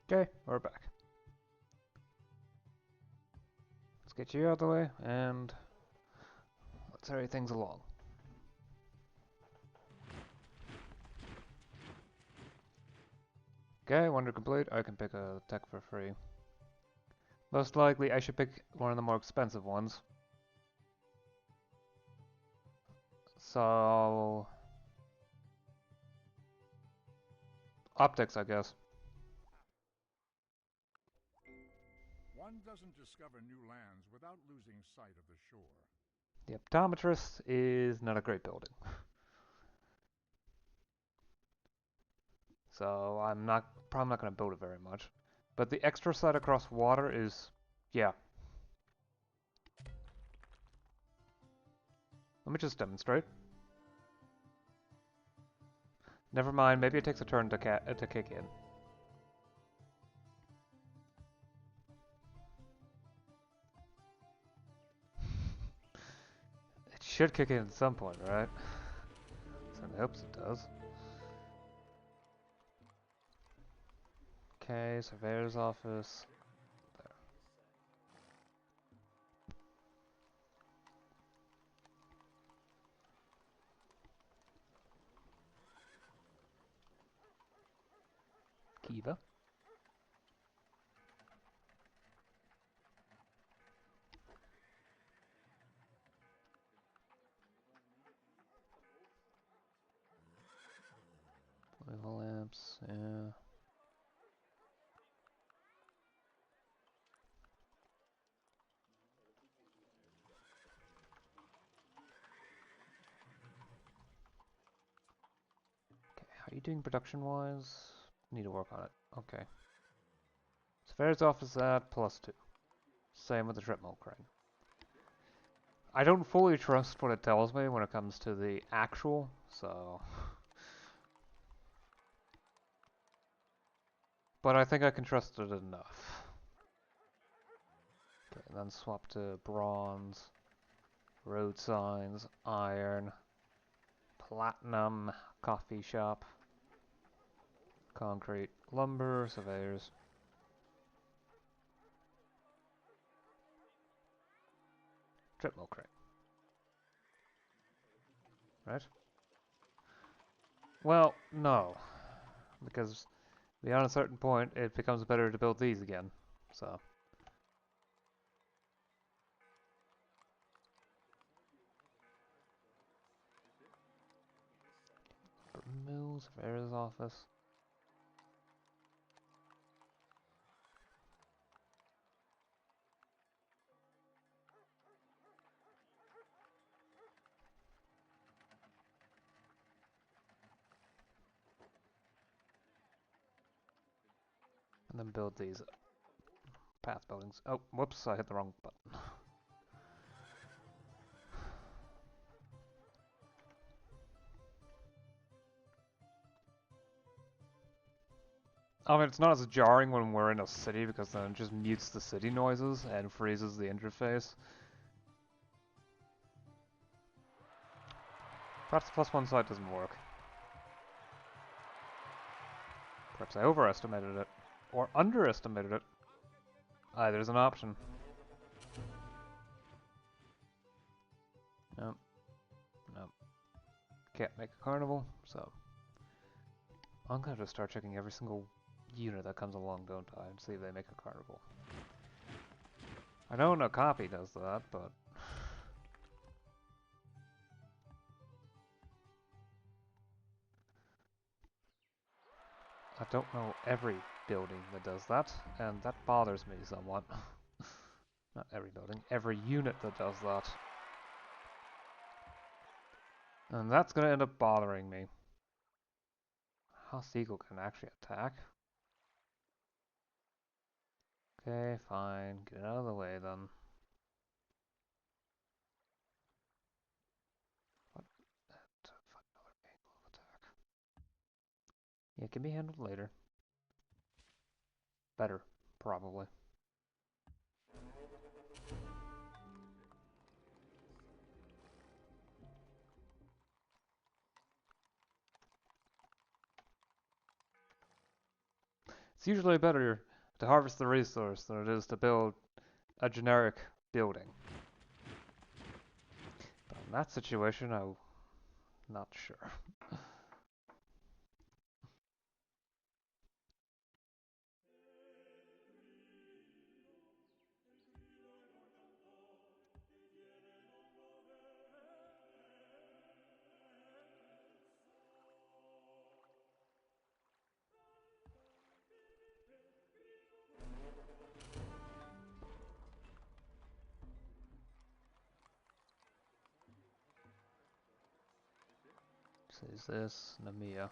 Okay, we're back. Let's get you out of the way, and let's hurry things along. Okay, wonder complete. I can pick a tech for free. Most likely, I should pick one of the more expensive ones. So... optics, I guess. One doesn't discover new lands without losing sight of the shore. The optometrist is not a great building. So I'm probably not going to build it very much. But the extra sight across water is, yeah. Let me just demonstrate. Never mind, maybe it takes a turn to kick in. It should kick in at some point, right? Certainly hopes it does. Okay, surveyor's office. There. Kiva. Oil lamps, yeah. Okay, how are you doing production-wise? Need to work on it. Okay. Surveyor's office at +2. Same with the treadmill crane. I don't fully trust what it tells me when it comes to the actual, so... but I think I can trust it enough. Okay, then swap to bronze, road signs, iron, platinum, coffee shop, concrete, lumber, surveyors. Treadmill crane. Right? Well, no. Because beyond a certain point, it becomes better to build these again. So. Mills, surveyor's office. And then build these path buildings. Oh, whoops, I hit the wrong button. I mean, it's not as jarring when we're in a city because then it just mutes the city noises and freezes the interface. Perhaps the +1 side doesn't work. Perhaps I overestimated it. Or underestimated it. There's an option. Nope. Nope. Can't make a carnival, so... I'm gonna just start checking every single unit that comes along, don't I? And see if they make a carnival. I know no copy does that, but... I don't know every building that does that, and that bothers me somewhat. Not every building, every unit that does that. And that's gonna end up bothering me. House Eagle can actually attack. Okay, fine. Get out of the way then. What? Find another angle of attack. Yeah, it can be handled later. Better, probably. It's usually better to harvest the resource than it is to build a generic building. But in that situation, I'm not sure. So is this Namiya?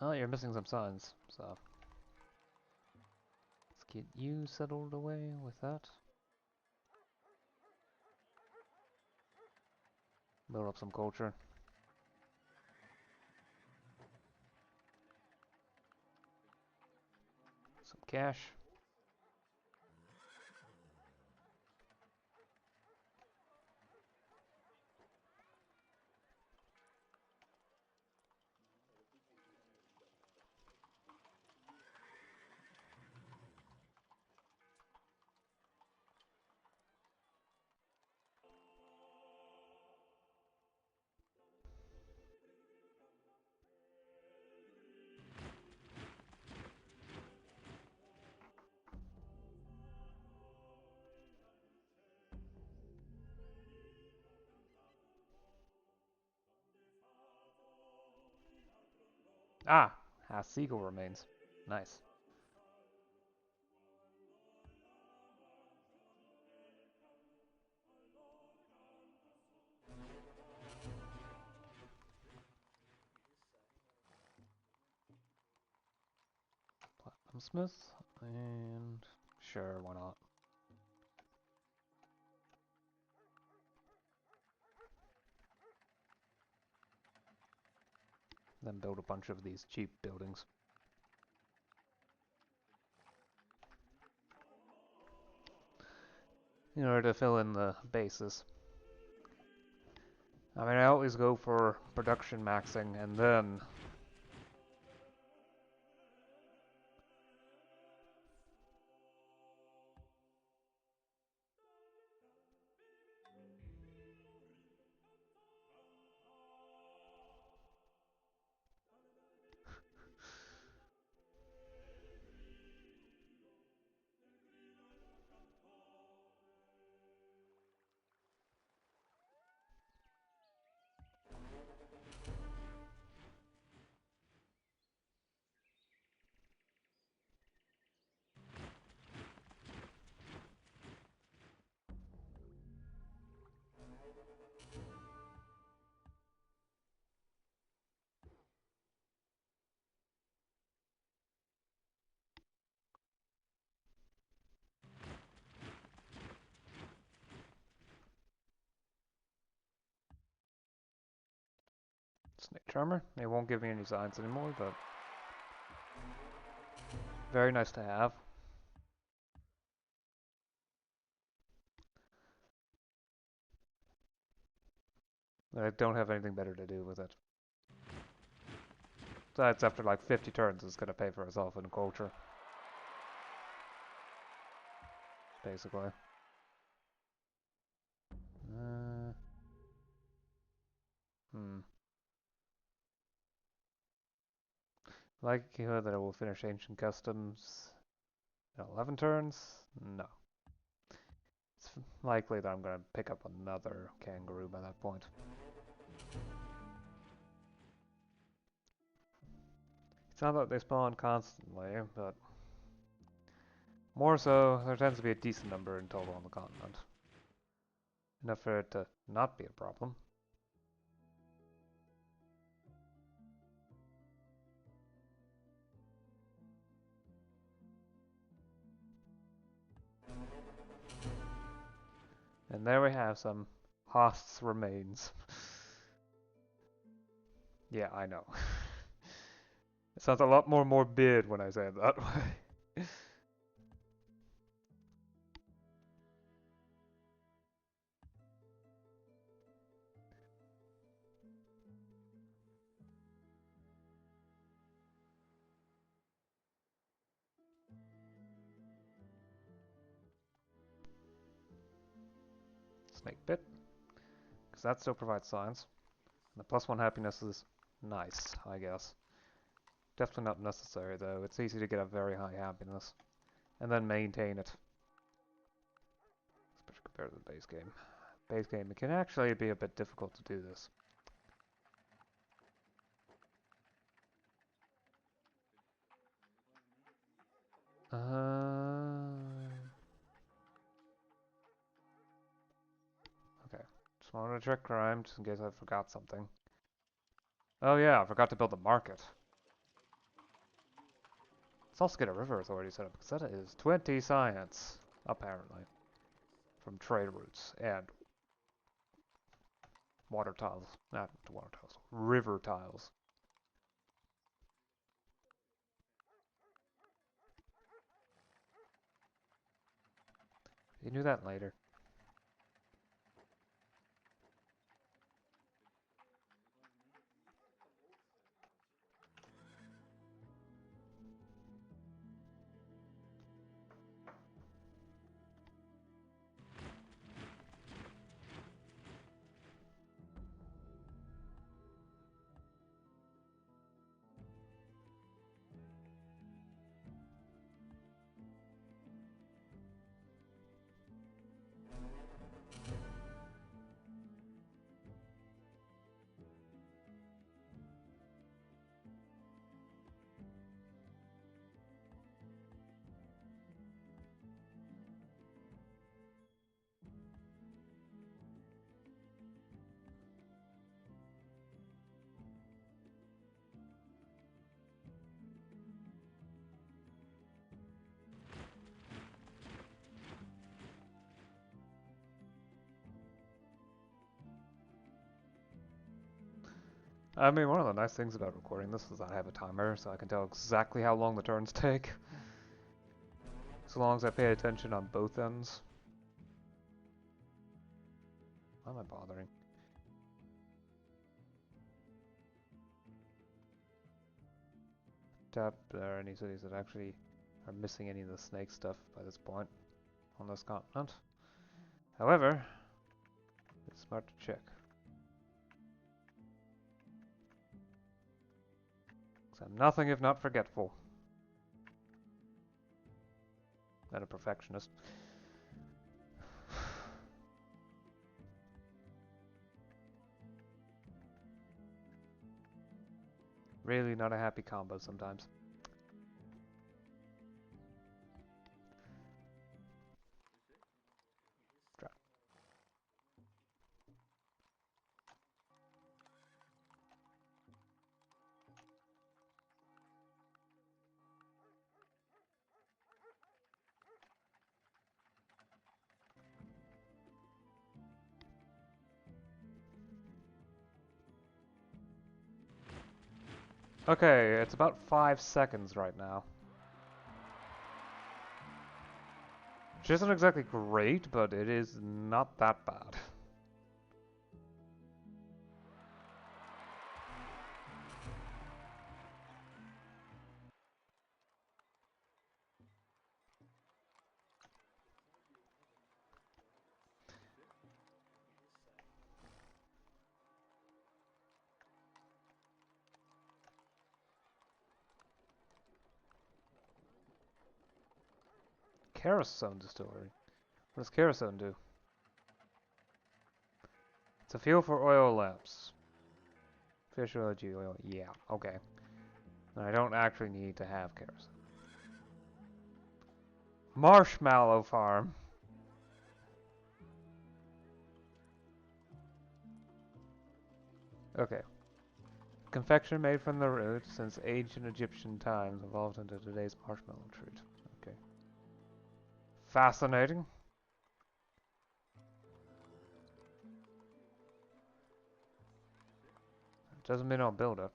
Oh, you're missing some signs, so let's get you settled away with that. Build up some culture. Some cash. Ah! Has seagull remains. Nice. Platinum Smith, and sure, why not? Then build a bunch of these cheap buildings. In order to fill in the bases. I mean, I always go for production maxing and then Snake Charmer. It won't give me any signs anymore, but very nice to have. I don't have anything better to do with it. Besides, after like 50 turns, it's gonna pay for itself in culture. Basically. Uh, hmm. Likelihood that I will finish Ancient Customs in 11 turns? No. It's likely that I'm gonna pick up another kangaroo by that point. It's not that they spawn constantly, but more so, there tends to be a decent number in total on the continent. Enough for it to not be a problem. And there we have some Host's remains. Yeah, I know. It sounds a lot more morbid when I say it that way. snake bit, because that still provides science. And the +1 happiness is nice, I guess. Definitely not necessary, though. It's easy to get a very high happiness, and then maintain it. Especially compared to the base game. Base game, it can actually be a bit difficult to do this. Okay. Just wanted to check crime, just in case I forgot something. Oh yeah, I forgot to build the market. Let's also get a river authority set up, because that is 20 science, apparently. From trade routes and water tiles. Not water tiles. River tiles. You knew that later. I mean, one of the nice things about recording this is I have a timer, so I can tell exactly how long the turns take. As long as I pay attention on both ends. Why am I bothering? Doubt there are any cities that actually are missing any of the snake stuff by this point on this continent. However, it's smart to check. Because I'm nothing if not forgetful. And a perfectionist. Really not a happy combo sometimes. Okay, it's about 5 seconds right now. Which isn't exactly great, but it is not that bad. Kerosene distillery. What does kerosene do? It's a fuel for oil lamps. Fish oil, G oil. Yeah, okay. I don't actually need to have kerosene. Marshmallow farm. Okay. Confection made from the root since ancient Egyptian times evolved into today's marshmallow treat. Okay. Fascinating. Doesn't mean I'll build it.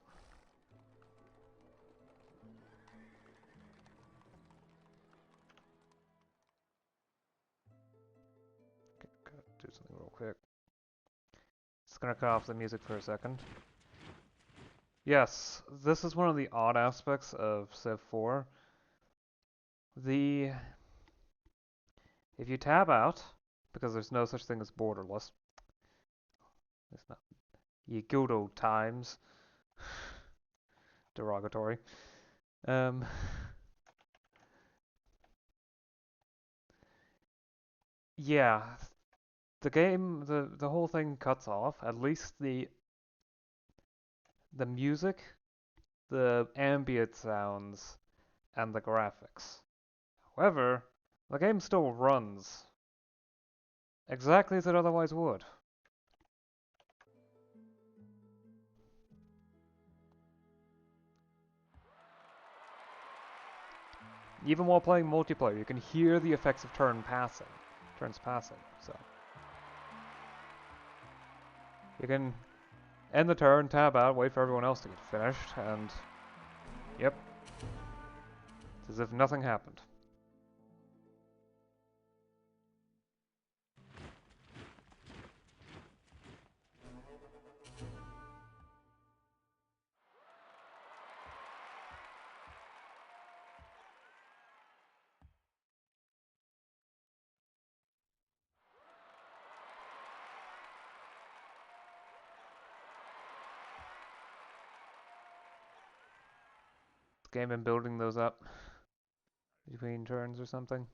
Okay, gotta do something real quick. Just gonna cut off the music for a second. Yes, this is one of the odd aspects of Civ 4. If you tab out because there's no such thing as borderless. It's not. Ye good old times. Derogatory. Um, yeah, the game, the whole thing cuts off. At least the music, the ambient sounds, and the graphics. However, the game still runs exactly as it otherwise would. Even while playing multiplayer, you can hear the effects of turns passing. So you can end the turn, tab out, wait for everyone else to get finished, and yep, it's as if nothing happened. The game been building those up between turns or something.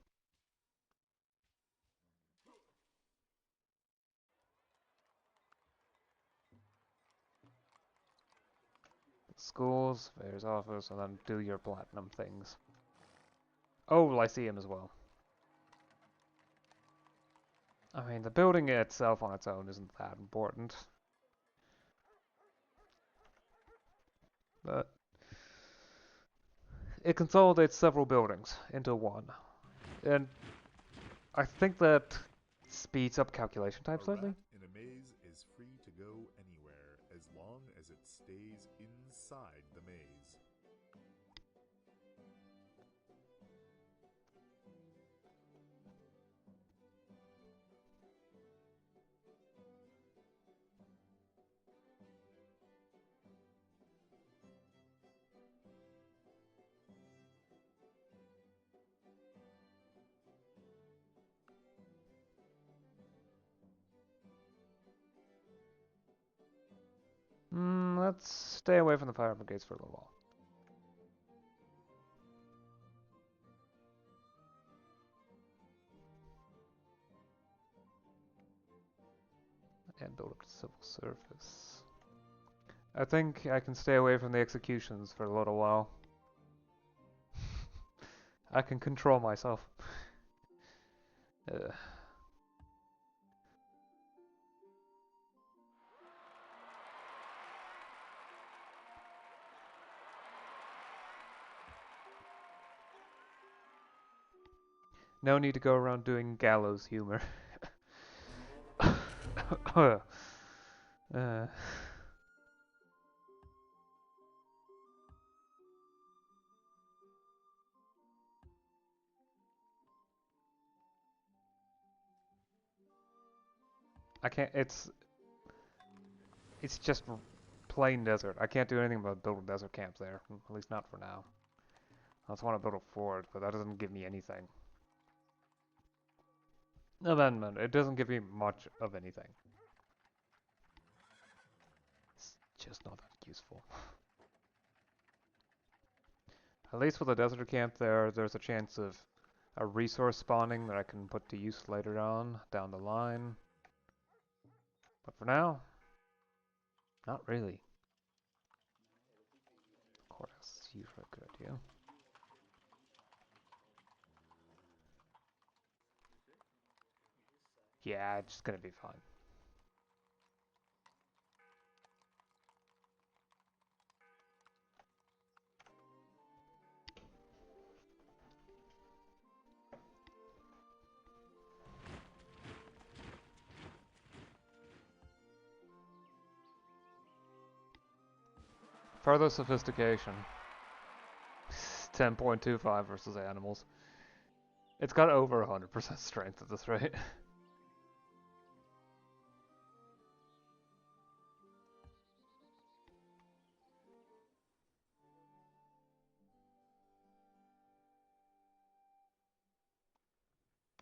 Schools, Mayor's office, and then do your platinum things. Oh, Lyceum as well. I mean, the building itself on its own isn't that important. But it consolidates several buildings into one. And I think that speeds up calculation time slightly. A rat in a maze is free to go anywhere as long as it stays inside the maze. Let's stay away from the fire brigades for a little while. And build up to civil service. I think I can stay away from the executions for a little while. I can control myself. No need to go around doing gallows humor. I can't. It's just plain desert. I can't do anything about building desert camps there. At least not for now. I just want to build a fort, but that doesn't give me anything. Amendment. It doesn't give me much of anything. It's just not that useful. At least with a desert camp there's a chance of a resource spawning that I can put to use later on, down the line. But for now, not really. Courthouse is usually a good idea. Yeah, it's gonna be fine. Further sophistication. 10.25 versus animals. It's got over 100% strength at this rate.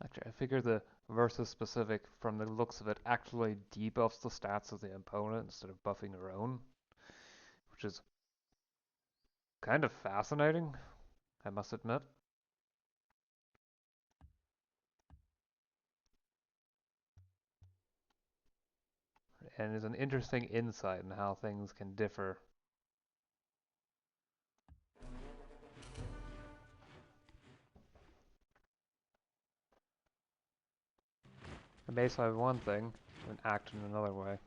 I Which I figure the versus specific, from the looks of it, actually debuffs the stats of the opponent instead of buffing your own, which is kind of fascinating, I must admit. And is an interesting insight in how things can differ. And may say one thing and act in another way.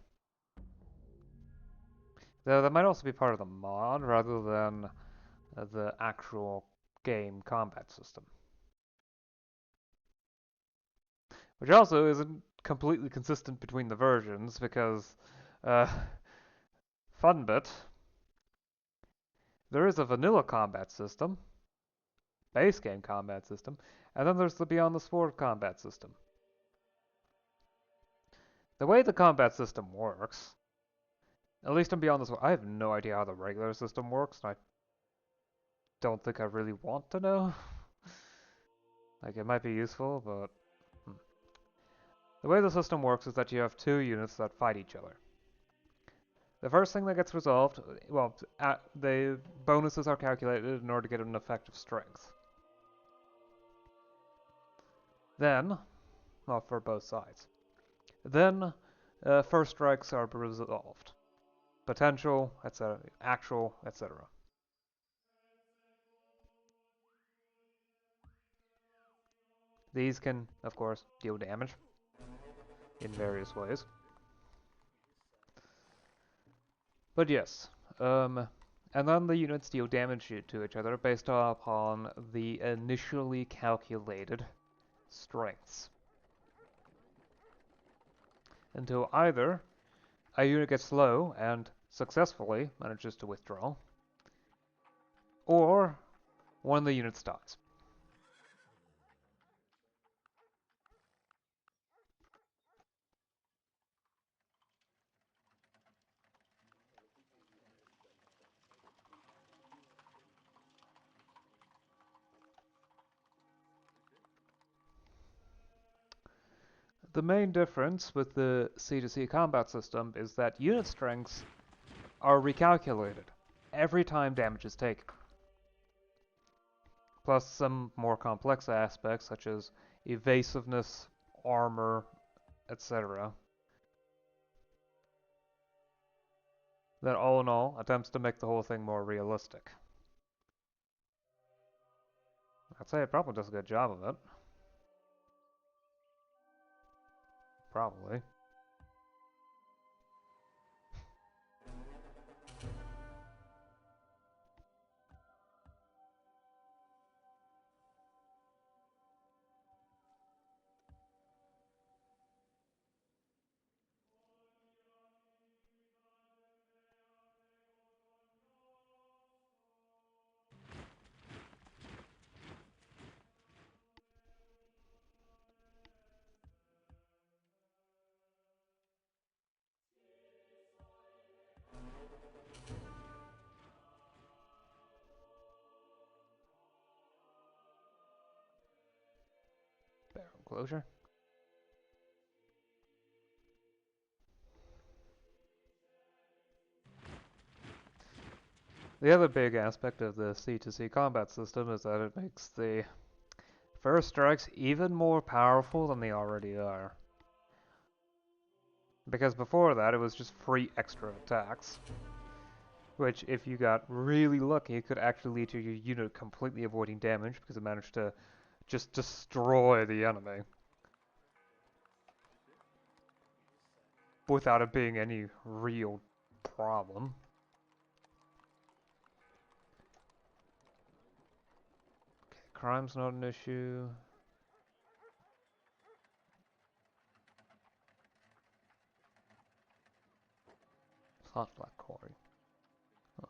Though that might also be part of the mod rather than the actual game combat system. Which also isn't completely consistent between the versions because, fun bit, there is a vanilla combat system, base game combat system, and then there's the Beyond the Sword combat system. The way the combat system works, at least in Beyond the Sword, I have no idea how the regular system works, and I don't think I really want to know. Like, it might be useful, but... The way the system works is that you have two units that fight each other. The first thing that gets resolved, well, the bonuses are calculated in order to get an effective strength. Then, well, for both sides. Then, first strikes are resolved. Potential, etc., actual, etc. These can, of course, deal damage in various ways. But yes, and then the units deal damage to each other based upon the initially calculated strengths. Until either a unit gets low and successfully manages to withdraw, or one of the units dies. The main difference with the C2C combat system is that unit strengths are recalculated every time damage is taken. Plus some more complex aspects such as evasiveness, armor, etc. That all in all attempts to make the whole thing more realistic. I'd say it probably does a good job of it. Probably. Barrel closure. The other big aspect of the C2C combat system is that it makes the first strikes even more powerful than they already are. Because before that, it was just free extra attacks. Which, if you got really lucky, could actually lead to your unit completely avoiding damage because it managed to just destroy the enemy. Without it being any real problem. Okay, crime's not an issue. Hot black quarry. Huh.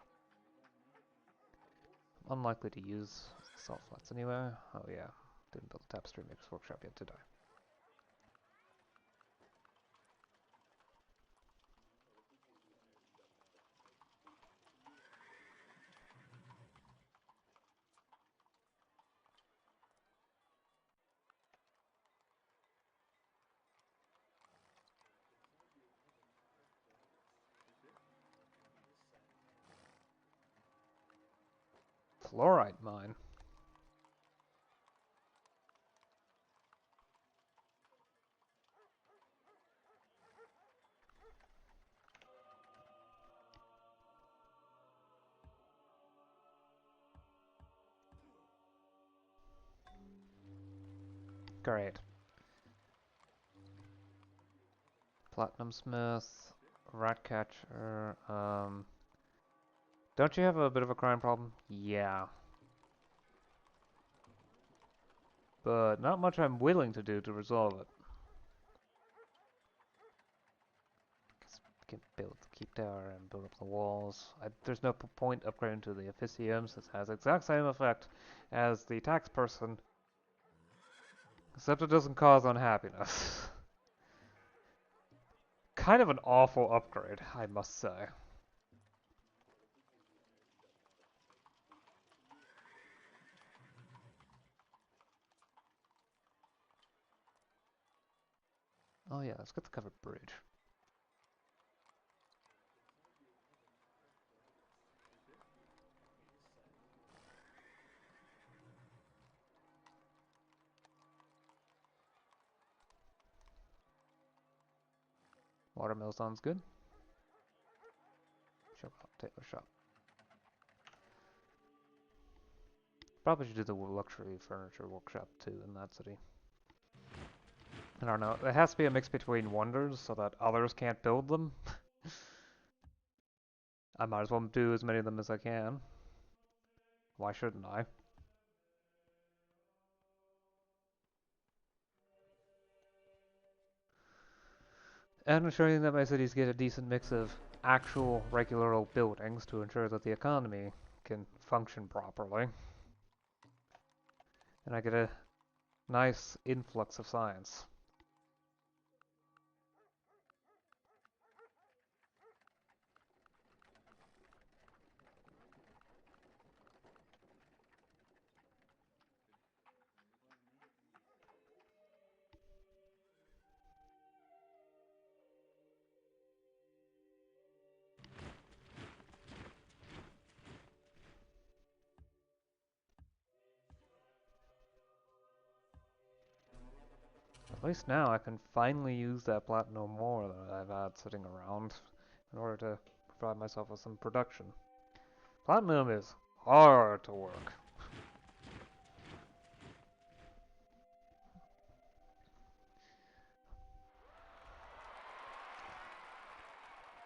I'm unlikely to use salt flats anyway. Oh yeah, didn't build a tapestry makers workshop yet, did I? Fluorite mine. Great. Platinum Smith, Ratcatcher, don't you have a bit of a crime problem? Yeah. But not much I'm willing to do to resolve it. Can build the keep tower and build up the walls. There's no point upgrading to the officium since it has the exact same effect as the tax person, except it doesn't cause unhappiness. Kind of an awful upgrade, I must say. Oh yeah, let's get the covered bridge. Watermill sounds good. Shop, tailor shop. Probably should do the luxury furniture workshop too in that city. I don't know, it has to be a mix between wonders so that others can't build them. I might as well do as many of them as I can. Why shouldn't I? And ensuring that my cities get a decent mix of actual regular old buildings to ensure that the economy can function properly. And I get a nice influx of science. At least now I can finally use that platinum ore that I've had sitting around in order to provide myself with some production. Platinum is hard to work.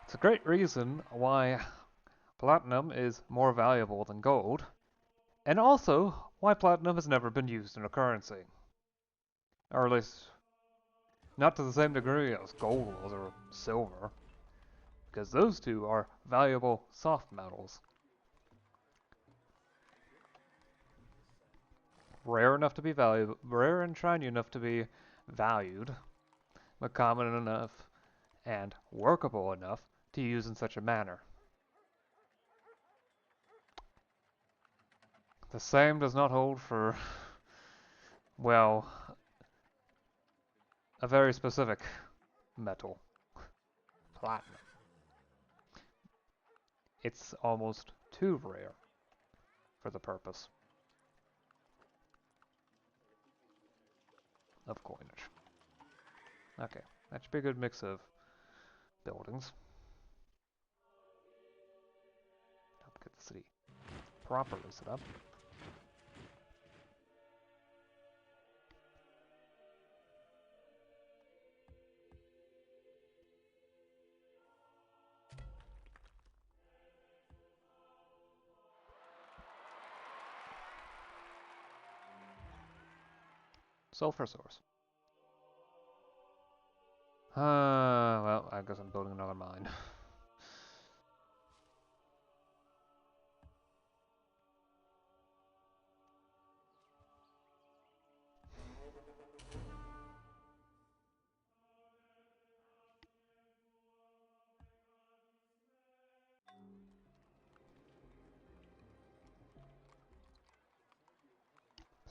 It's a great reason why platinum is more valuable than gold, and also why platinum has never been used in a currency. Or at least, not to the same degree as gold was or silver, because those two are valuable soft metals. Rare enough to be valuable, rare and shiny enough to be valued, but common enough and workable enough to use in such a manner. The same does not hold for, well, a very specific metal, platinum. It's almost too rare for the purpose of coinage. Okay, that should be a good mix of buildings. Help get the city properly set up. Sulfur source. Well, I guess I'm building another mine.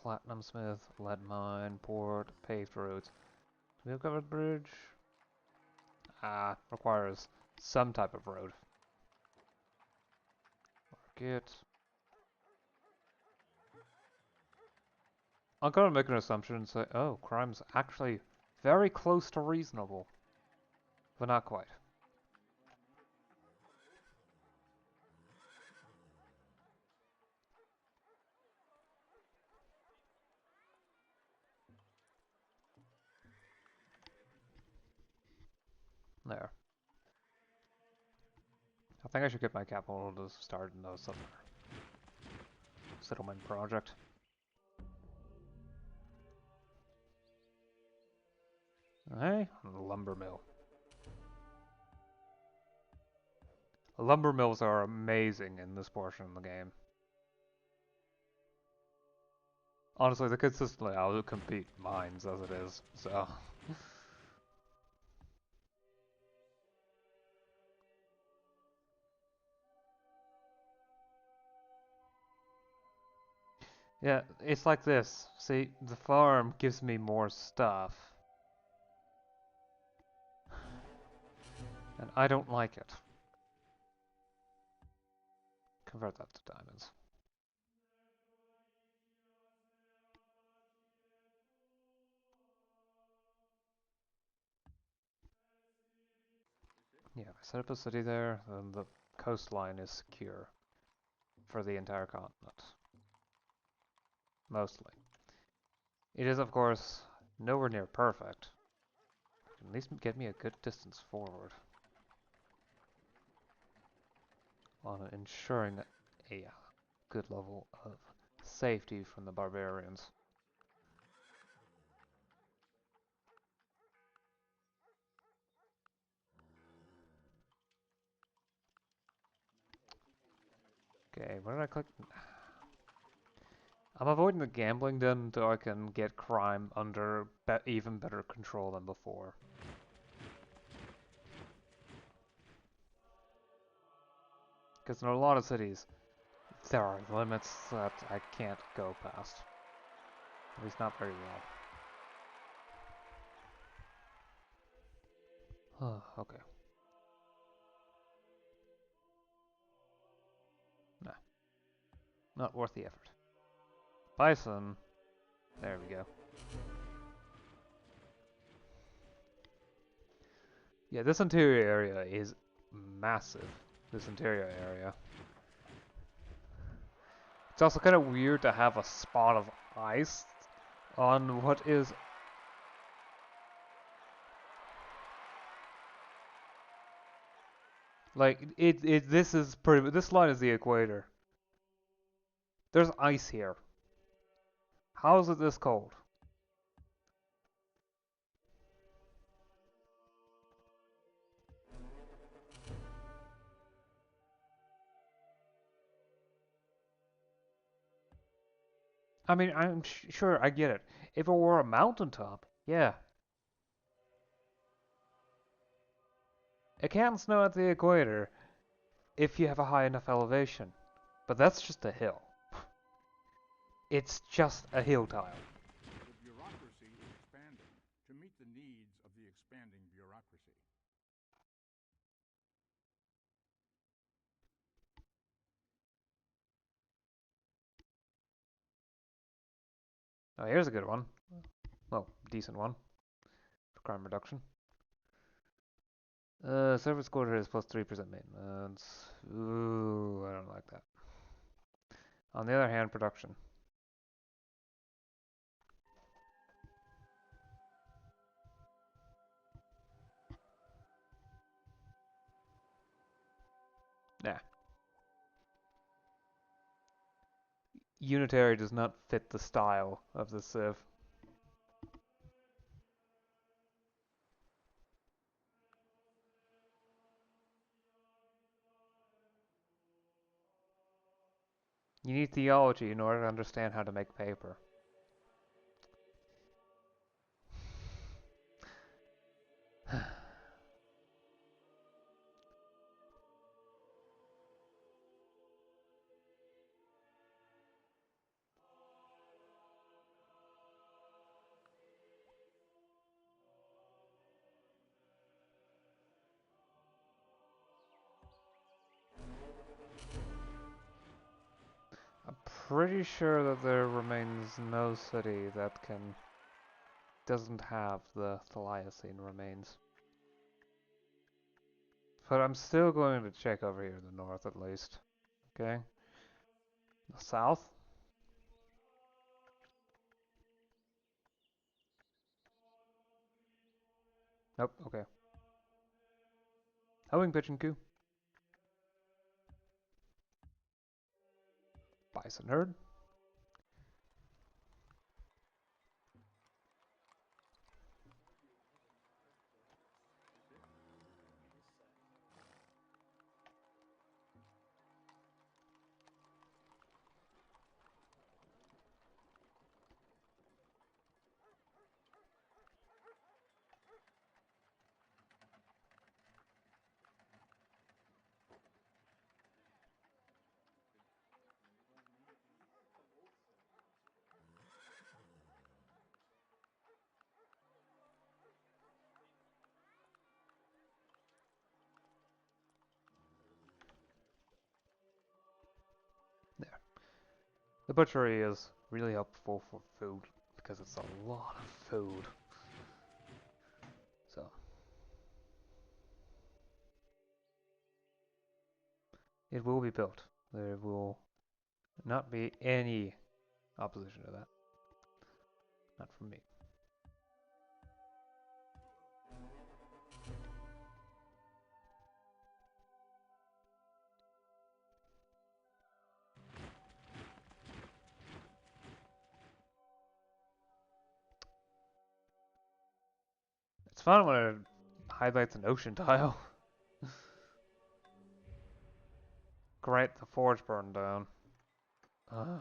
Platinum smith, lead mine, port, paved roads. Do we have covered bridge? Requires some type of road. Market. I'm gonna make an assumption and say, oh, crime's actually very close to reasonable. But not quite. There. I think I should get my capital to start in a settlement project. Hey, lumber mill. Lumber mills are amazing in this portion of the game. Honestly, they consistently outcompete mines as it is, so... Yeah, it's like this. See, the farm gives me more stuff. And I don't like it. Convert that to diamonds. Yeah, if I set up a city there, then the coastline is secure for the entire continent. Mostly. It is, of course, nowhere near perfect. At least get me a good distance forward on ensuring a good level of safety from the barbarians. Okay, where did I click? I'm avoiding the gambling den until I can get crime under even better control than before. Because in a lot of cities, there are limits that I can't go past. At least not very well. Okay. Nah. Not worth the effort. Bison. There we go. Yeah, this interior area is massive. This interior area. It's also kind of weird to have a spot of ice on what is... Like, this is pretty... This line is the equator. There's ice here. How is it this cold? I mean, I'm sure I get it. If it were a mountaintop, yeah. It can snow at the equator if you have a high enough elevation. But that's just a hill. It's just a hill tile. The bureaucracy is expanding to meet the needs of the expanding bureaucracy. Oh, here's a good one. Well, decent one. For crime reduction. Service quarter is plus 3% maintenance. Ooh, I don't like that. On the other hand, production. Nah. Unitary does not fit the style of the civ. You need theology in order to understand how to make paper. I'm pretty sure that there remains no city that doesn't have the Thaliacine remains. But I'm still going to check over here in the north at least. Okay? The south? Nope, okay. Hoeing pigeon coo. Bison herd. There. The butchery is really helpful for food because it's a lot of food. So it will be built. There will not be any opposition to that. Not from me. It's fun when it highlights an ocean tile. Great, the forge burned down. I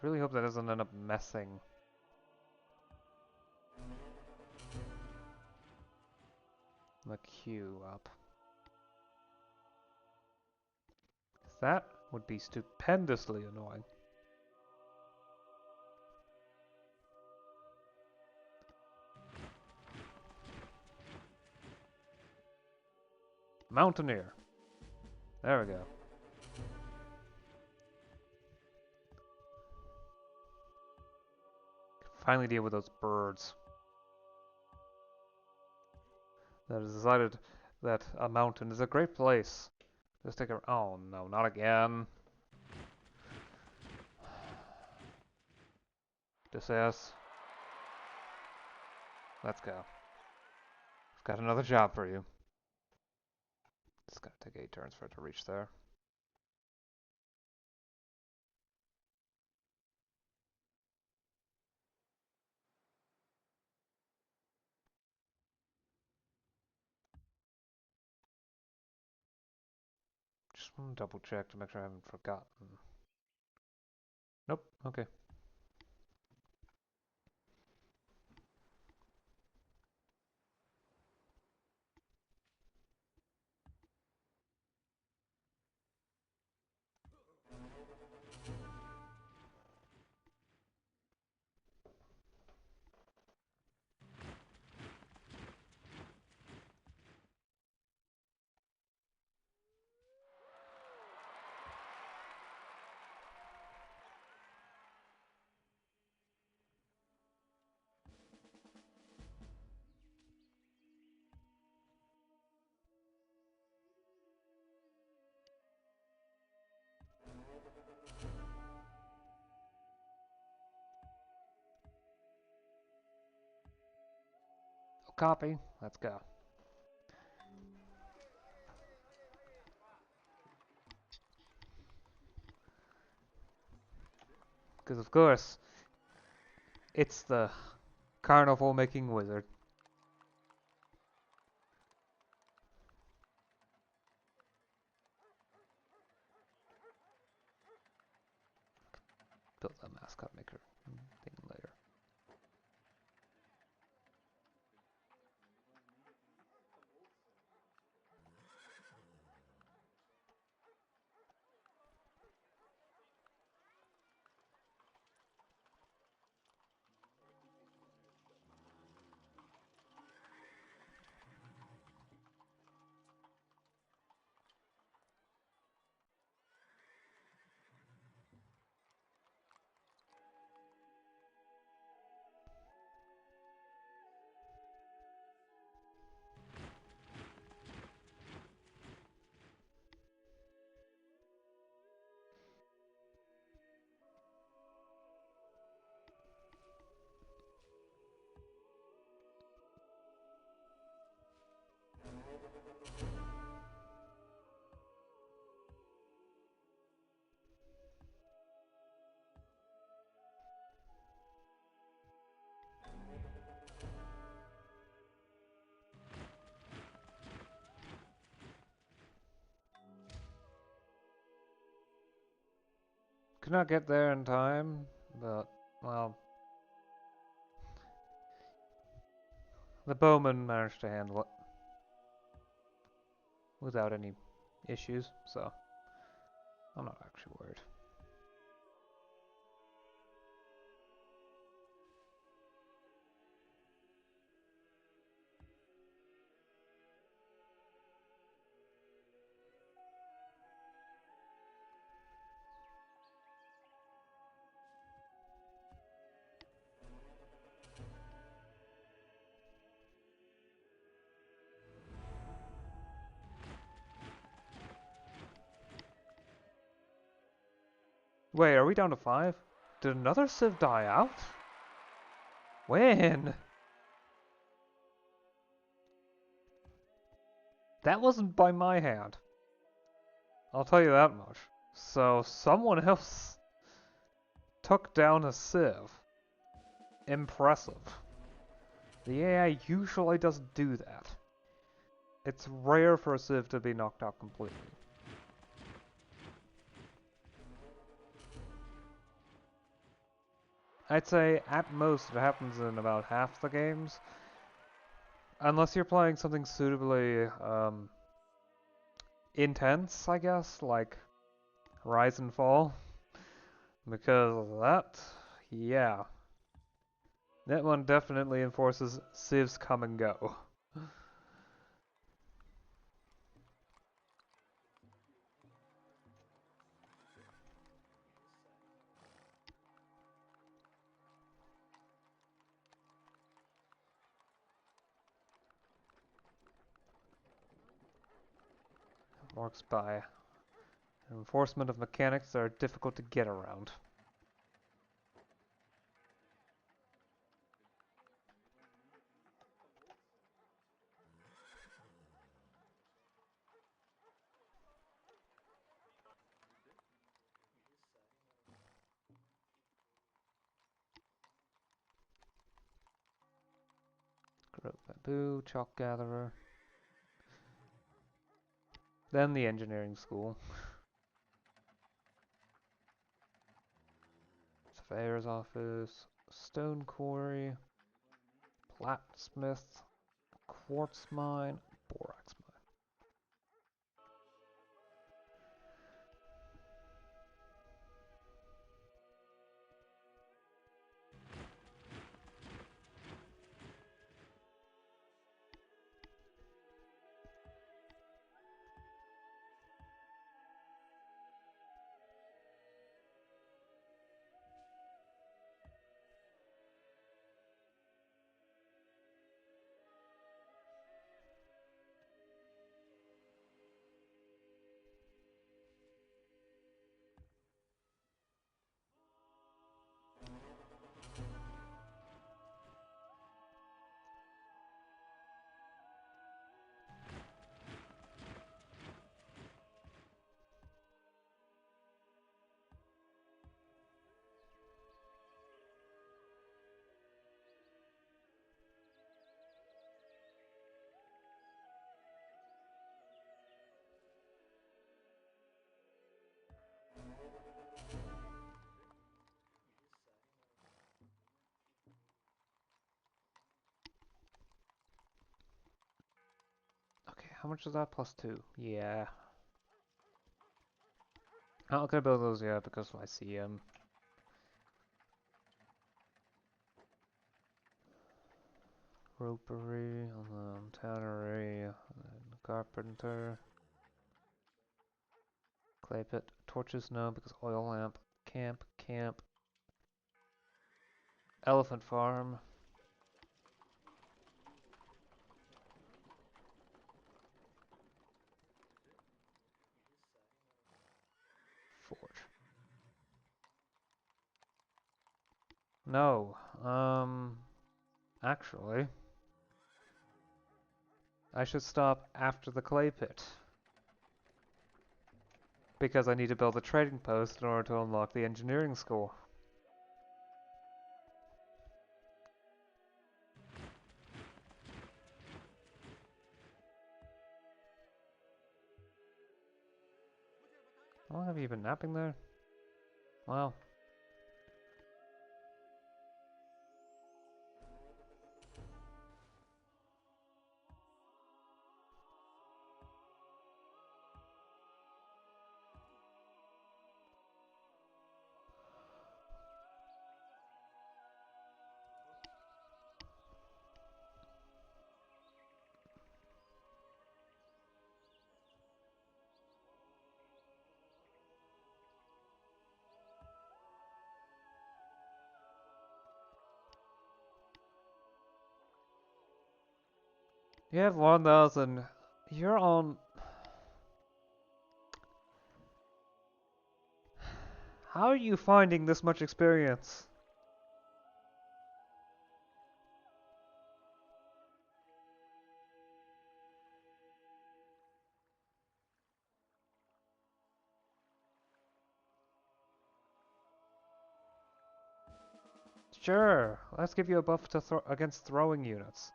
really hope that doesn't end up messing the queue up. That would be stupendously annoying. Mountaineer. There we go. Finally deal with those birds. That has decided that a mountain is a great place. Just take a... Oh no, not again. Disas. Let's go. I've got another job for you. It's gonna take 8 turns for it to reach there. Just want to double check to make sure I haven't forgotten. Nope, okay. Copy. Let's go. Because of course, it's the carnival making wizard. Build that mascot maker thing later. not get there in time, but, well, the bowman managed to handle it without any issues, so I'm not actually worried. Wait, are we down to 5? Did another civ die out? When? That wasn't by my hand. I'll tell you that much. So, someone else took down a civ. Impressive. The AI usually doesn't do that. It's rare for a civ to be knocked out completely. I'd say at most it happens in about half the games. Unless you're playing something suitably intense, I guess, like Rise and Fall. Because that, yeah. That one definitely enforces civs come and go. Works by enforcement of mechanics that are difficult to get around. Grow bamboo, chalk gatherer. Then the engineering school. Surveyor's office, stone quarry, blacksmith, quartz mine, borax mine. Okay, how much is that? Plus 2. Yeah. I'm not gonna build those yet because I see ropery, tannery, carpenter, clay pit, torches no because oil lamp, camp, elephant farm, forge. No, actually, I should stop after the clay pit. Because I need to build a trading post in order to unlock the engineering school. How long have you been napping there? Well. You have 1,000. You're on... How are you finding this much experience? Sure, let's give you a buff to against throwing units.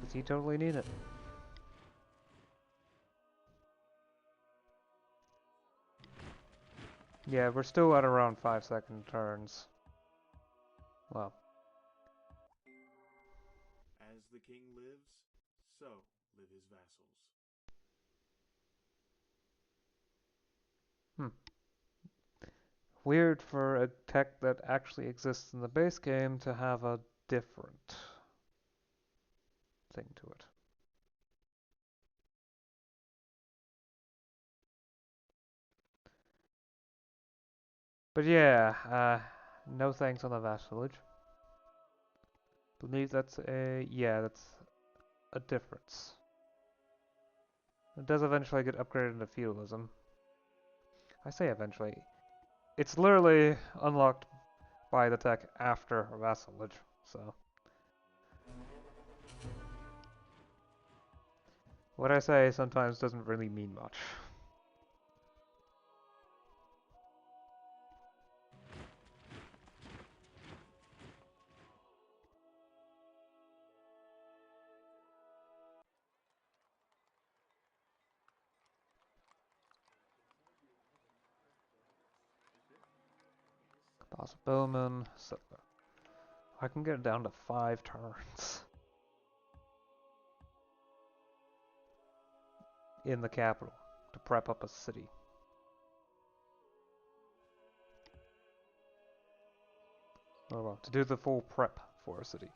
Because you totally need it. Yeah, we're still at around 5-second turns. Well. As the king lives, so live his vassals. Weird for a tech that actually exists in the base game to have a different thing to it. But yeah, no thanks on the vassalage. Believe that's that's a difference. It does eventually get upgraded into feudalism. I say eventually. It's literally unlocked by the tech after vassalage, so. What I say sometimes doesn't really mean much. Possibilman, settler. I can get it down to 5 turns. In the capital to prep up a city. Oh well, to do the full prep for a city.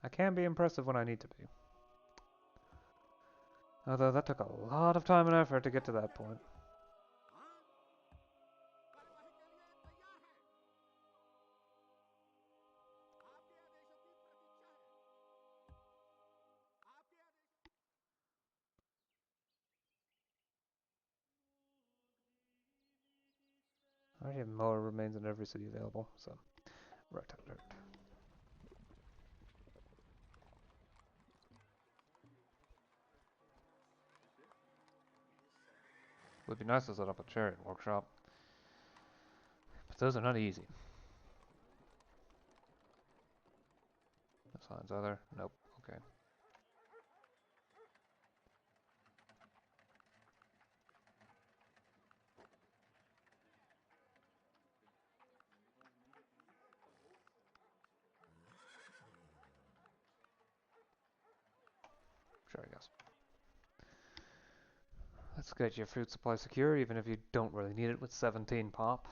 I can be impressive when I need to be. Although that took a lot of time and effort to get to that point. I already have more remains in every city available, so right. Would be nice to set up a chariot workshop, but those are not easy. Signs are there? Nope. Okay. Sure, I guess. Let's get your food supply secure, even if you don't really need it with 17 pop.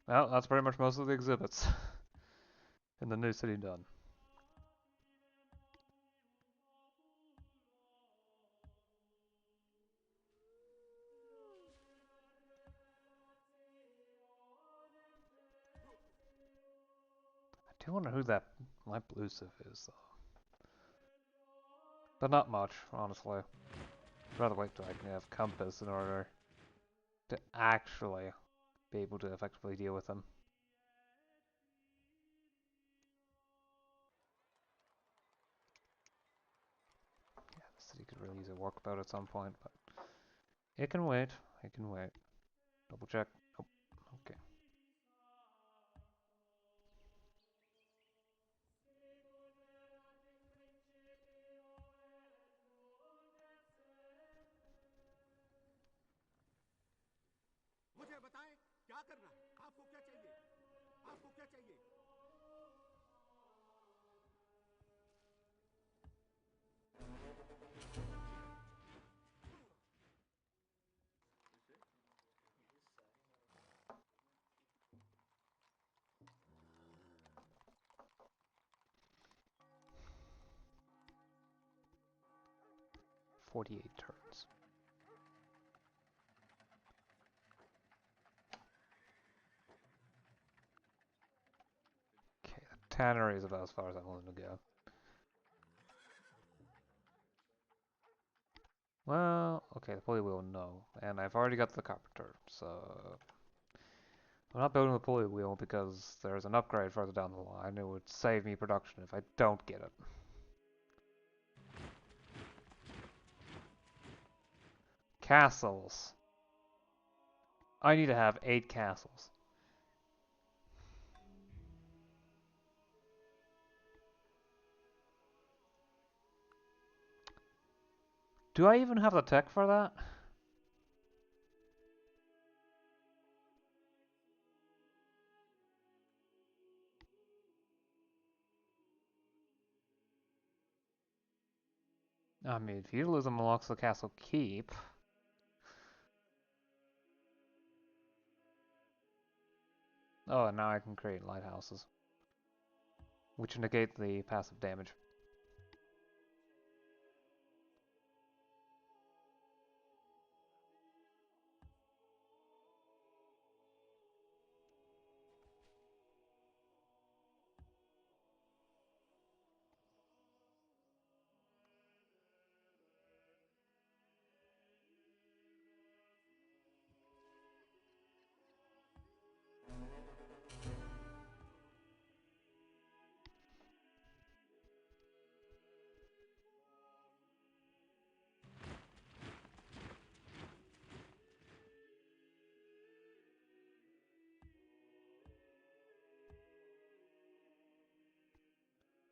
Well, that's pretty much most of the exhibits in the new city done. I do wonder who that light blue civ is, though. But not much, honestly. Rather wait till I can have compass in order to actually be able to effectively deal with them. Yeah, the city could really use a walkabout at some point, but it can wait. It can wait. Double check. Oh, okay. मुझे बताएं क्या करना है आपको क्या चाहिए आपको क्या चाहिए 48 turns. Okay, the tannery is about as far as I'm willing to go. Well, okay, the pulley wheel, no. And I've already got the carpenter, so... I'm not building the pulley wheel because there's an upgrade further down the line. It would save me production if I don't get it. Castles. I need to have 8 castles. Do I even have the tech for that? I mean, feudalism unlocks the castle keep. Oh, and now I can create lighthouses, which negate the passive damage.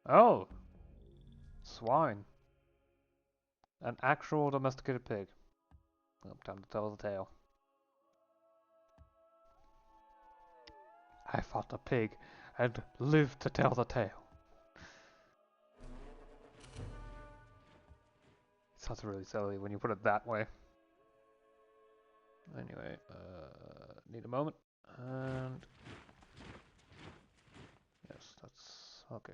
Oh! Swine. An actual domesticated pig. Well, time to tell the tale. I fought a pig and lived to tell the tale. It sounds really silly when you put it that way. Anyway, need a moment. And... yes, that's... okay.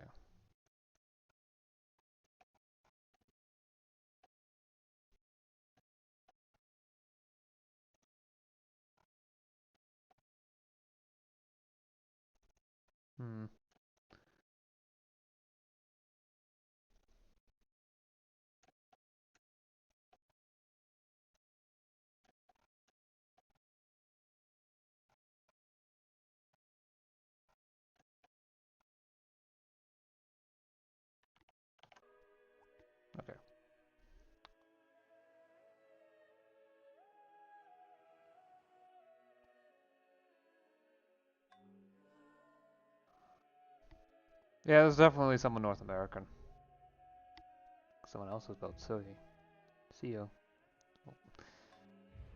Hmm. Okay. Yeah, there's definitely someone North American. Someone else is about Silly. See you.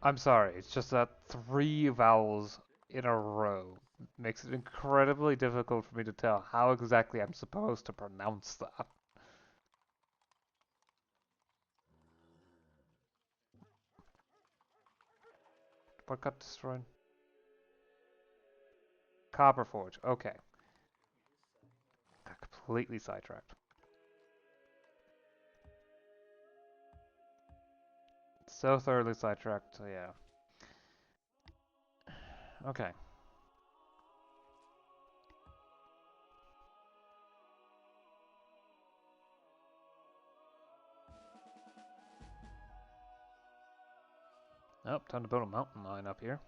I'm sorry, it's just that 3 vowels in a row makes it incredibly difficult for me to tell how exactly I'm supposed to pronounce that. What got destroyed? Copperforge, okay. Got completely sidetracked. So thoroughly sidetracked, yeah. Okay. Oh, time to build a mountain line up here.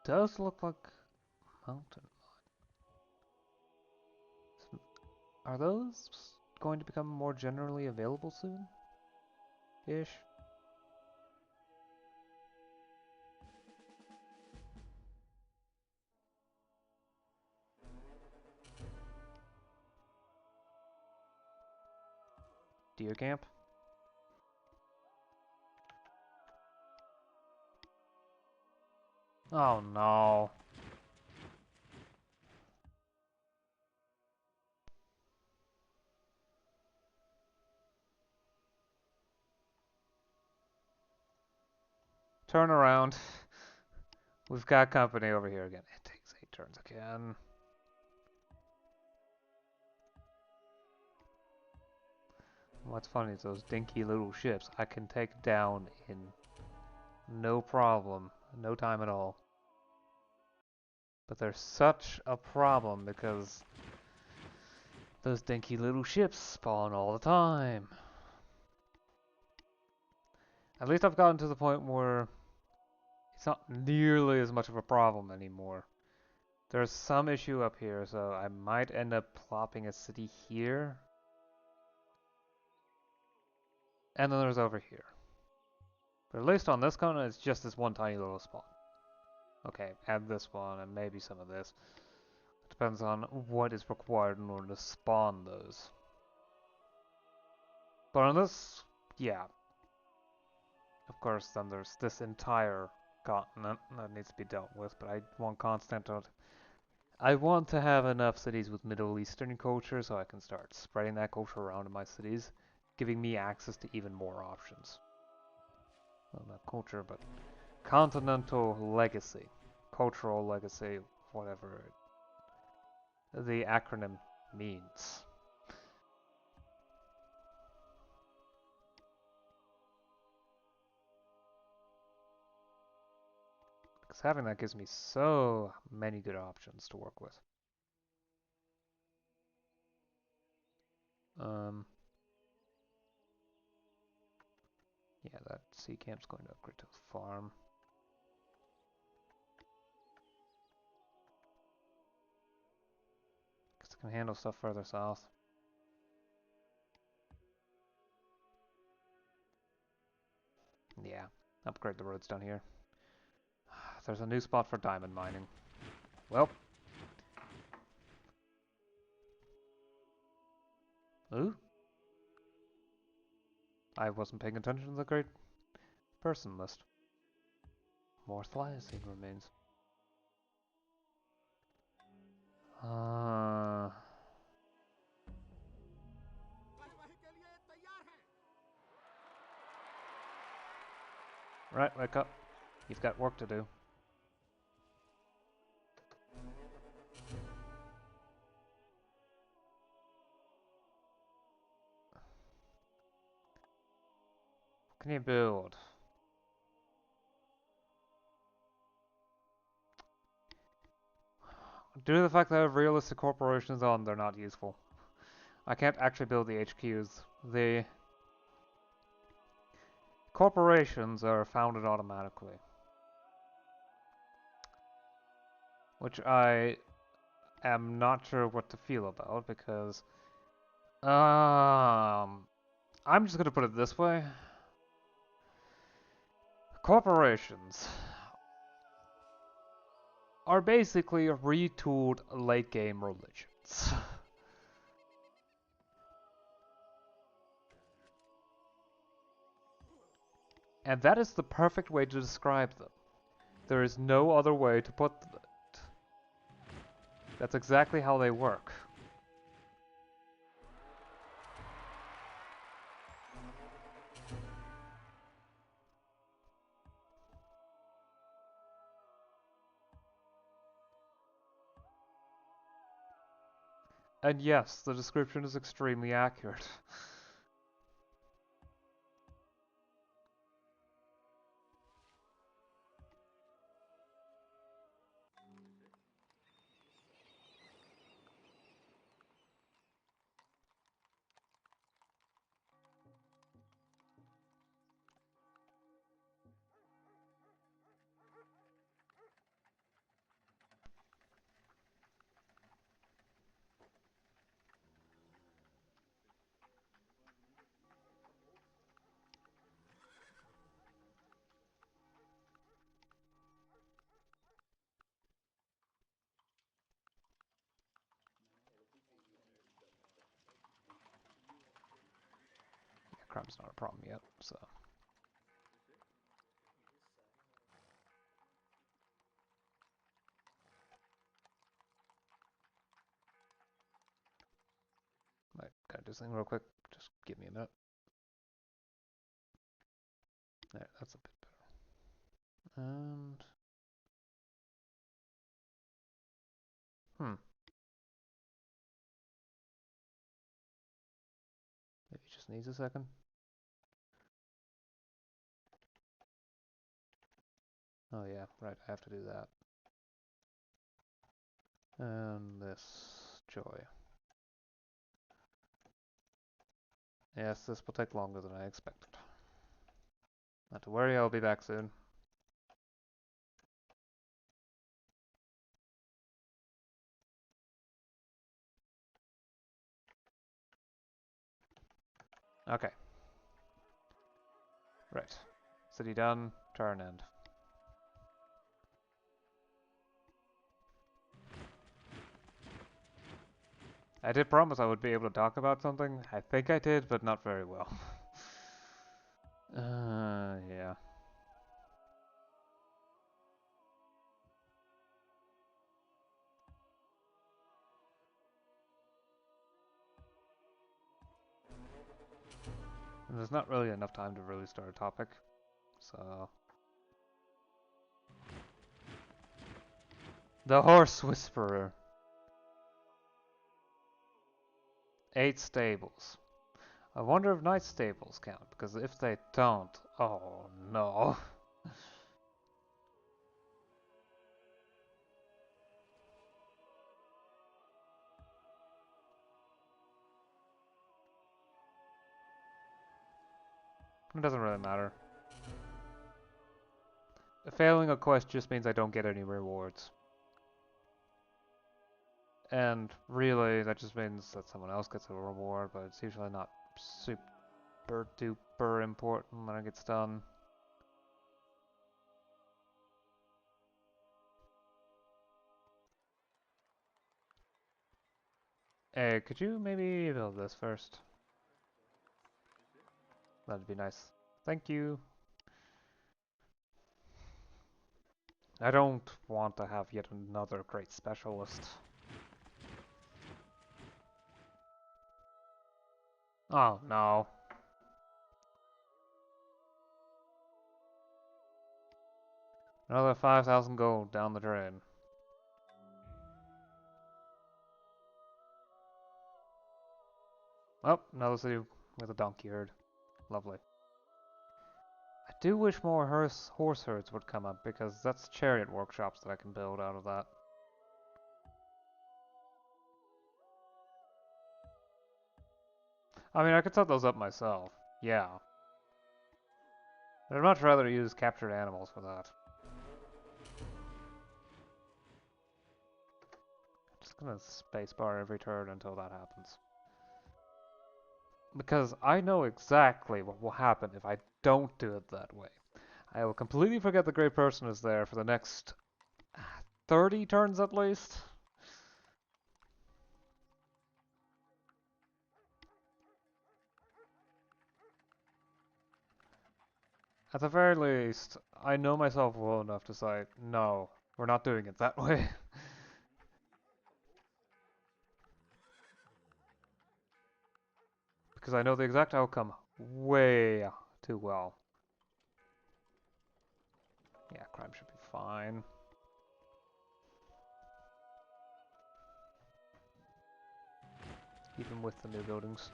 Does look like mountain. Are those going to become more generally available soon? Ish. Deer camp? Oh no. Turn around. We've got company over here again. It takes 8 turns again. What's funny is those dinky little ships I can take down in no problem, no time at all. But they're such a problem because those dinky little ships spawn all the time. At least I've gotten to the point where it's not nearly as much of a problem anymore. There's some issue up here, so I might end up plopping a city here. And then there's over here. But at least on this continent, it's just this one tiny little spawn. Okay, add this one and maybe some of this. It depends on what is required in order to spawn those. But on this, yeah. Of course, then there's this entire continent that needs to be dealt with, but I want Constantinople. I want to have enough cities with Middle Eastern culture so I can start spreading that culture around in my cities, giving me access to even more options. Well, not culture, but continental legacy. Cultural legacy, whatever the acronym means. Because having that gives me so many good options to work with. Yeah, that sea camp's going to upgrade to a farm. Because it can handle stuff further south. Yeah, upgrade the roads down here. There's a new spot for diamond mining. Well. Ooh. I wasn't paying attention to the great person list. More thylacine remains. Right, wake up. You've got work to do. What can you build? Due to the fact that I have realistic corporations on, they're not useful. I can't actually build the HQs. The corporations are founded automatically. Which I am not sure what to feel about because I'm just gonna put it this way. Corporations are basically retooled late game religions. And that is the perfect way to describe them. There is no other way to put it. That's exactly how they work. And yes, the description is extremely accurate. crime's not a problem yet, so. Might kind of do something real quick. Just give me a minute. There, that's a bit better. And maybe it just needs a second. Oh yeah, right, I have to do that. And this joy. Yes, this will take longer than I expected. Not to worry, I'll be back soon. Okay. Right. City done, turn end. I did promise I would be able to talk about something. I think I did, but not very well. Yeah. And there's not really enough time to really start a topic, so... The Horse Whisperer. 8 stables. I wonder if night stables count, because if they don't, oh no. It doesn't really matter. Failing a quest just means I don't get any rewards. And really, that just means that someone else gets a reward, but it's usually not super duper important when it gets done. Hey, could you maybe build this first? That'd be nice. Thank you. I don't want to have yet another great specialist. Oh, no. Another 5,000 gold down the drain. Oh, another city with a donkey herd. Lovely. I do wish more horse herds would come up, because that's chariot workshops that I can build out of that. I mean, I could set those up myself. Yeah. I'd much rather use captured animals for that. Just gonna spacebar every turn until that happens. Because I know exactly what will happen if I don't do it that way. I will completely forget the great person is there for the next 30 turns at least. At the very least, I know myself well enough to say, no, we're not doing it that way. Because I know the exact outcome way too well. Yeah, crime should be fine. Even with the new buildings.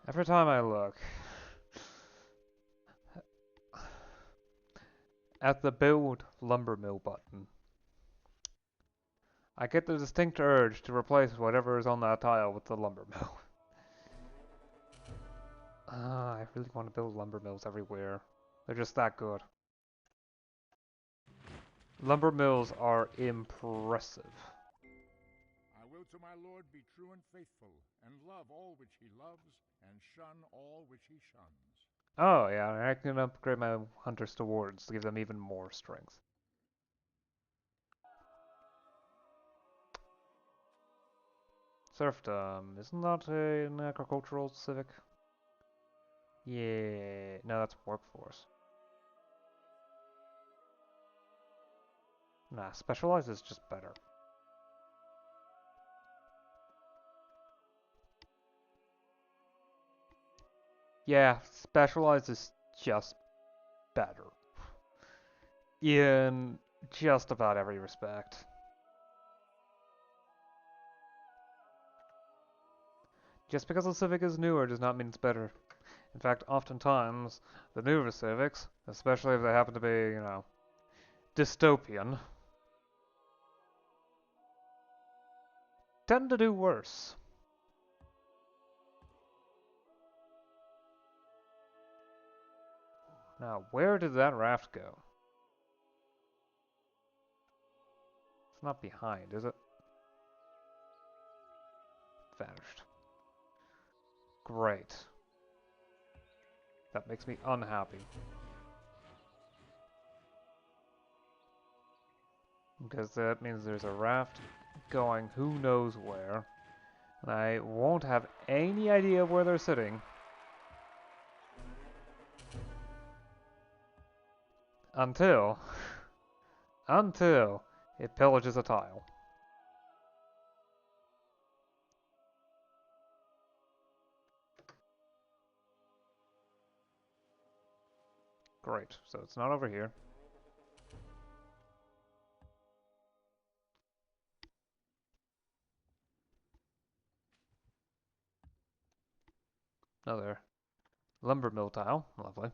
Every time I look at the build lumber mill button, I get the distinct urge to replace whatever is on that tile with the lumber mill. I really want to build lumber mills everywhere. They're just that good. Lumber mills are impressive. to my lord be true and faithful, and love all which he loves, and shun all which he shuns. Oh, yeah, I can upgrade my hunters to wards to give them even more strength. Serfdom, isn't that an agricultural civic? Yeah, no, that's workforce. Nah, specialize is just better. Yeah, specialize is just better. In just about every respect. Just because a civic is newer does not mean it's better. In fact, oftentimes, the newer civics, especially if they happen to be, you know, dystopian, tend to do worse. Now, where did that raft go? It's not behind, is it? Vanished. Great. That makes me unhappy. Because that means there's a raft going who knows where. And I won't have any idea where they're sitting until it pillages a tile. Great, so it's not over here. Another lumber mill tile, lovely.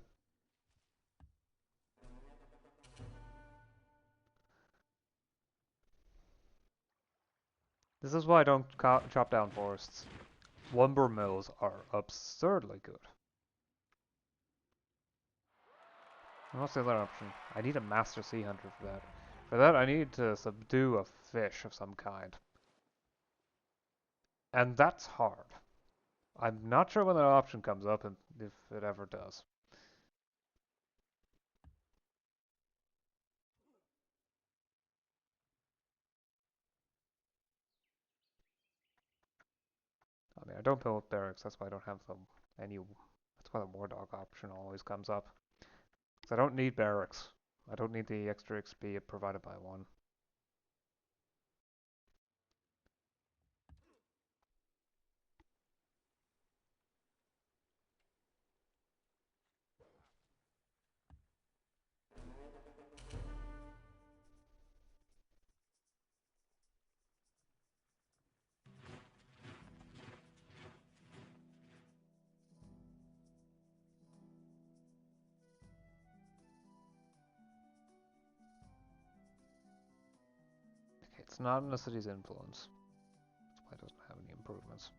This is why I don't chop down forests. Lumber mills are absurdly good. And what's the other option? I need a master sea hunter for that. For that, I need to subdue a fish of some kind. And that's hard. I'm not sure when that option comes up, and if it ever does. I mean, I don't build barracks, that's why I don't have any... That's why the war dog option always comes up. Because I don't need barracks. I don't need the extra XP provided by one. Okay, it's not in the city's influence. That's why it doesn't have any improvements.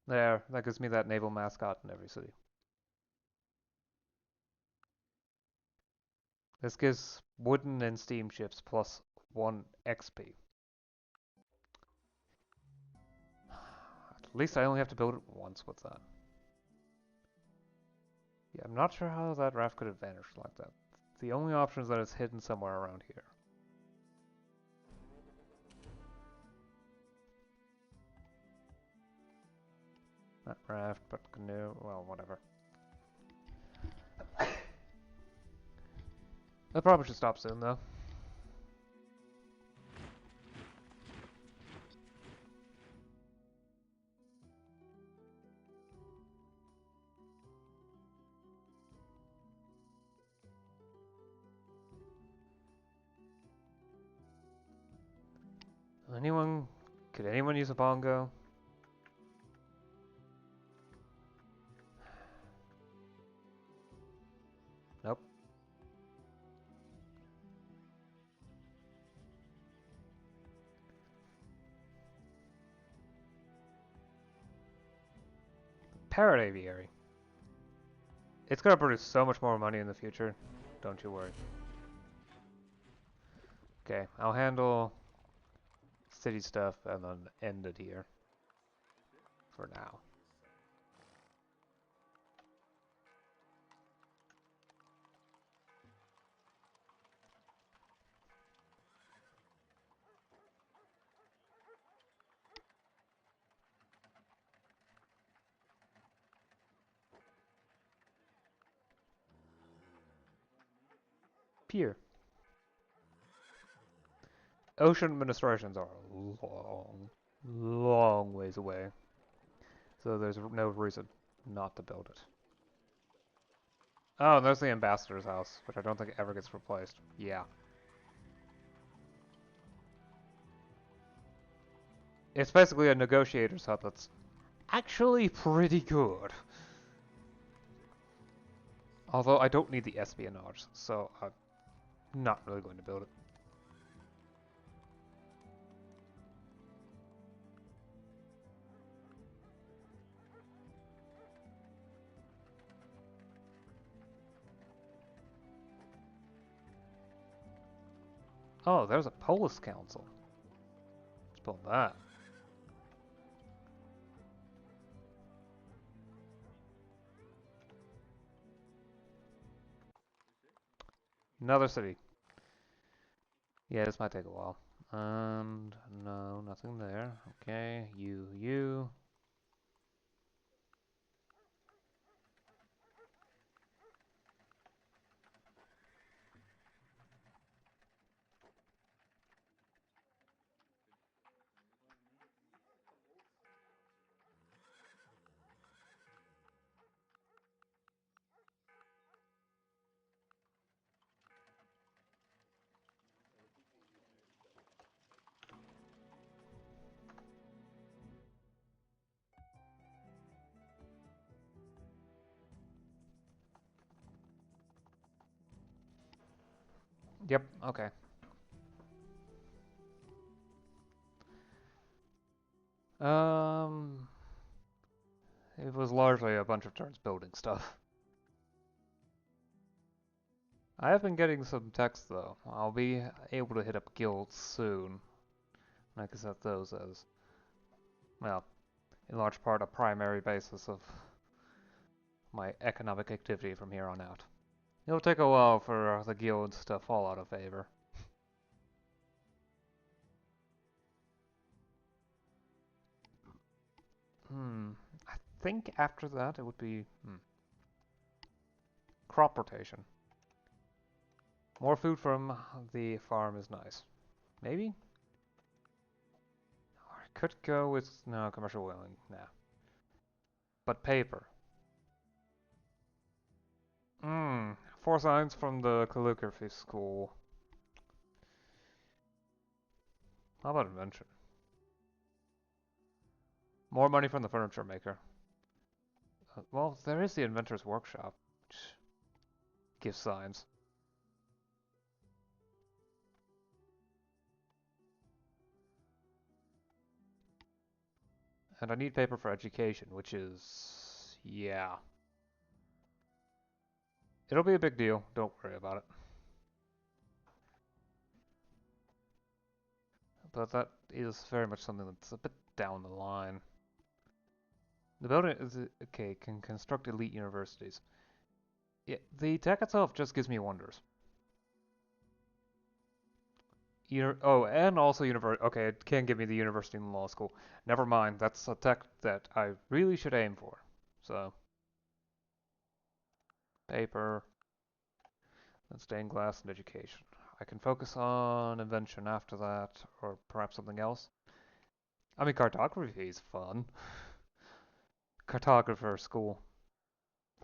There, that gives me that naval mascot in every city. This gives wooden and steamships plus 1 XP. At least I only have to build it once with that. Yeah, I'm not sure how that raft could have vanished like that. The only option is that it's hidden somewhere around here. Not raft, but canoe, well, whatever. I probably should stop soon, though. Could anyone use a bongo? Nope. Parrot aviary. It's gonna produce so much more money in the future. Don't you worry. Okay, I'll handle city stuff and then end it here. For now. Pier. Ocean administrations are a long ways away. So there's no reason not to build it. Oh, and there's the ambassador's house, which I don't think ever gets replaced. Yeah. It's basically a negotiator's hut that's actually pretty good. Although I don't need the espionage, so I'm not really going to build it. Oh, there's a Polis Council. Let's build that. Another city. Yeah, this might take a while. And no, nothing there. Okay, you. Yep, okay. Um, it was largely a bunch of turns building stuff. I have been getting some text though. I'll be able to hit up guilds soon. I can set those as, well, in large part a primary basis of my economic activity from here on out. It'll take a while for the guilds to fall out of favor. I think after that it would be crop rotation. More food from the farm is nice. Maybe? Or I could go with, no, commercial whaling, nah. But paper. 4 signs from the calligraphy school. How about invention? More money from the furniture maker. Well, there is the inventor's workshop, which gives signs. And I need paper for education, which is, yeah. It'll be a big deal, don't worry about it. But that is very much something that's a bit down the line. The building is, okay, can construct elite universities. Yeah, the tech itself just gives me wonders. Oh, and also okay, it can give me the university and law school. Never mind, that's a tech that I really should aim for. So, paper, then stained glass and education. I can focus on invention after that, or perhaps something else. I mean, cartography is fun. Cartographer school.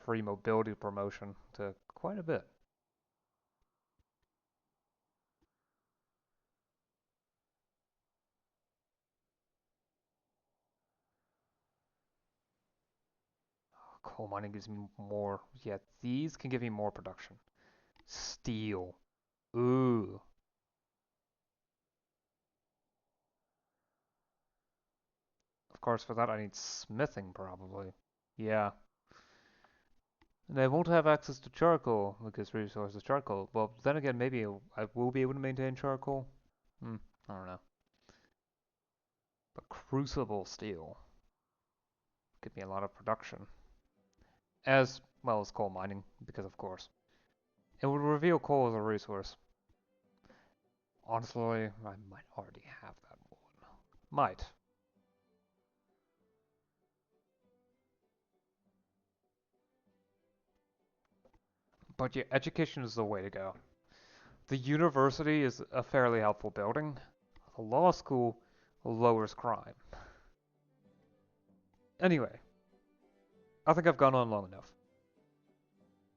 Free mobility promotion to quite a bit. Coal mining gives me more. Yeah, these can give me more production. Steel. Ooh. Of course, for that I need smithing, probably. Yeah. And I won't have access to charcoal because resource is charcoal. Well, then again, maybe I will be able to maintain charcoal. I don't know. But crucible steel give me a lot of production. As well as coal mining, because of course. It would reveal coal as a resource. Honestly, I might already have that one. Might. But yeah, education is the way to go. The university is a fairly helpful building. The law school lowers crime. Anyway, I think I've gone on long enough.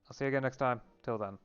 I'll see you again next time. Till then.